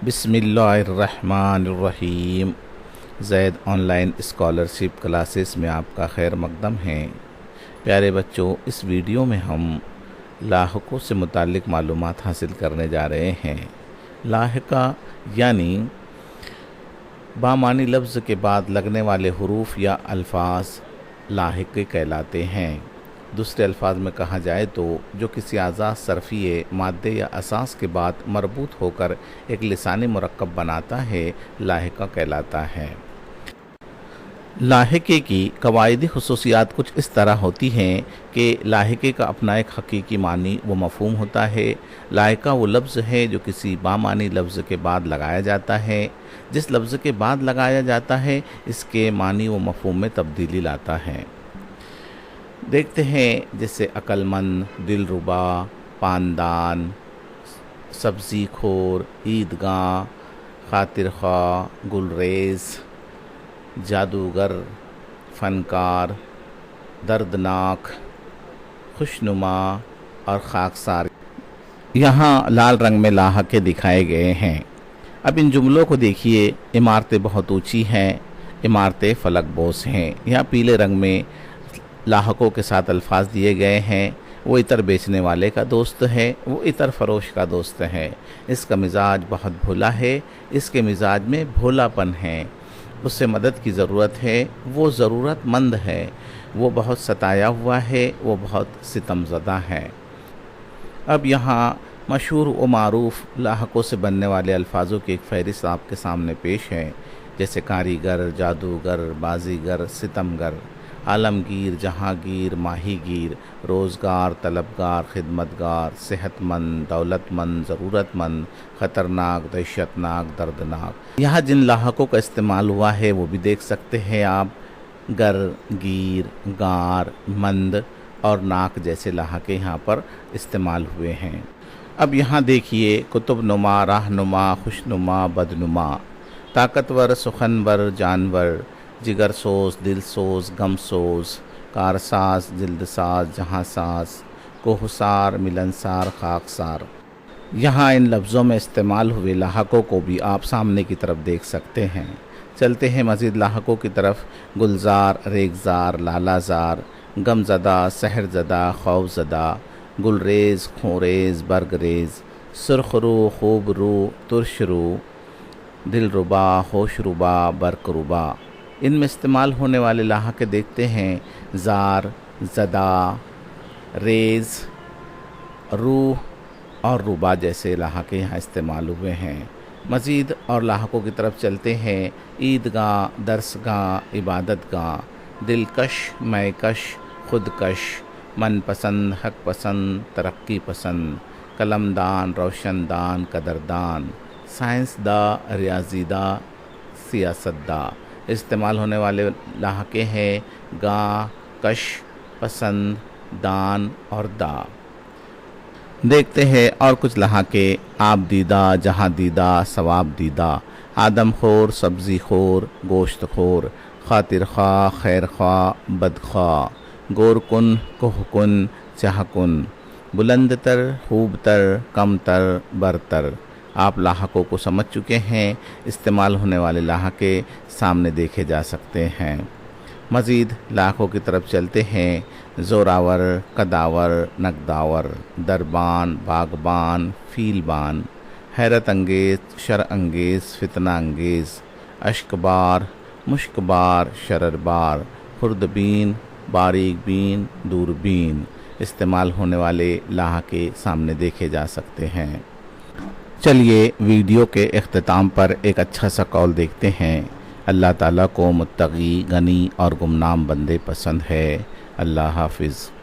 بسم اللہ الرحمن الرحیم۔ زید آن لائن اسکالرشپ کلاسز میں آپ کا خیر مقدم ہے۔ پیارے بچوں، اس ویڈیو میں ہم لاحقوں سے متعلق معلومات حاصل کرنے جا رہے ہیں۔ لاحقہ یعنی بامعنی لفظ کے بعد لگنے والے حروف یا الفاظ لاحقے کہلاتے ہیں۔ دوسرے الفاظ میں کہا جائے تو جو کسی اعزاز صرفیے مادے یا اساس کے بعد مربوط ہو کر ایک لسانی مرکب بناتا ہے، لاحقہ کہلاتا ہے۔ لاحقے کی قواعدی خصوصیات کچھ اس طرح ہوتی ہیں کہ لاحقے کا اپنا ایک حقیقی معنی و مفہوم ہوتا ہے۔ لاحقہ وہ لفظ ہے جو کسی بامعنی لفظ کے بعد لگایا جاتا ہے۔ جس لفظ کے بعد لگایا جاتا ہے اس کے معنی و مفہوم میں تبدیلی لاتا ہے۔ دیکھتے ہیں جیسے عقل مند، دلربا، پاندان، سبزی خور، عیدگاہ، خاطر خواہ، گلریز، جادوگر، فنکار، دردناک، خوشنما اور خاکسار۔ یہاں لال رنگ میں لاحقے دکھائے گئے ہیں۔ اب ان جملوں کو دیکھیے۔ عمارتیں بہت اونچی ہیں، عمارتیں فلک بوس ہیں۔ یہاں پیلے رنگ میں لاحقوں کے ساتھ الفاظ دیے گئے ہیں۔ وہ عطر بیچنے والے کا دوست ہے، وہ عطر فروش کا دوست ہے۔ اس کا مزاج بہت بھولا ہے، اس کے مزاج میں بھولا پن ہے۔ اس سے مدد کی ضرورت ہے، وہ ضرورت مند ہے۔ وہ بہت ستایا ہوا ہے، وہ بہت ستم زدہ ہے۔ اب یہاں مشہور و معروف لاحقوں سے بننے والے الفاظوں کی ایک فہرست آپ کے سامنے پیش ہے، جیسے کاریگر، جادوگر، بازیگر، ستمگر، عالمگیر، جہانگیر، ماہی گیر، روزگار، طلبگار، خدمتگار، صحت مند، دولت مند، ضرورت مند، خطرناک، دہشتناک، دردناک۔ یہاں جن لاحقوں کا استعمال ہوا ہے وہ بھی دیکھ سکتے ہیں آپ۔ گر، گیر، گار، مند اور ناک جیسے لاحقے یہاں پر استعمال ہوئے ہیں۔ اب یہاں دیکھیے کتب نما، راہنما، خوشنما، بدنما، طاقتور، سخنور، جانور، جگر سوز، دل سوز، غم سوز، کارساز، جلد ساز، جہاں ساز، کوہسار، ملنسار، خاکسار۔ یہاں ان لفظوں میں استعمال ہوئے لاحقوں کو بھی آپ سامنے کی طرف دیکھ سکتے ہیں۔ چلتے ہیں مزید لاحقوں کی طرف۔ گلزار، ریگزار، لالہ زار، غم زدہ، سحر زدہ، خوف زدہ، گلریز، خوریز، برگریز، سرخ رو، خوب رو، ترش رو، دلربا، ہوش ربا، برق ربا۔ ان میں استعمال ہونے والے لاحقے دیکھتے ہیں۔ زار، زدہ، ریز، روح اور ربا جیسے لاحقے یہاں استعمال ہوئے ہیں۔ مزید اور لاحقوں کی طرف چلتے ہیں۔ عیدگاہ، درسگاہ، عبادت گاہ، دلکش، میکش، خودکش، من پسند، حق پسند، ترقی پسند، قلم دان، روشن دان، قدردان، سائنس دا، ریاضی دا، سیاست دا۔ استعمال ہونے والے لاحقے ہیں گاہ، کش، پسند، دان اور دا۔ دیکھتے ہیں اور کچھ لاحقے۔ آپ دیدہ، جہاں دیدہ، ثواب دیدہ، آدم خور، سبزی خور، گوشت خور، خاطر خواہ، خیر خواہ، بد خواہ، گور کن، کوہ کن، چاہ کن، بلند تر، خوب تر، کم تر، برتر۔ آپ لاحقوں کو سمجھ چکے ہیں۔ استعمال ہونے والے لاحقے سامنے دیکھے جا سکتے ہیں۔ مزید لاحقوں کی طرف چلتے ہیں۔ زوراور، قداور، نقداور، دربان، باغبان، فیلبان، حیرت انگیز، شر انگیز، فتنہ انگیز، اشک بار، مشک بار، شرر بار، خوردبین، باریک بین، دوربین۔ استعمال ہونے والے لاحقے سامنے دیکھے جا سکتے ہیں۔ چلیے ویڈیو کے اختتام پر ایک اچھا سا قول دیکھتے ہیں۔ اللہ تعالیٰ کو متقی، غنی اور گمنام بندے پسند ہے۔ اللہ حافظ۔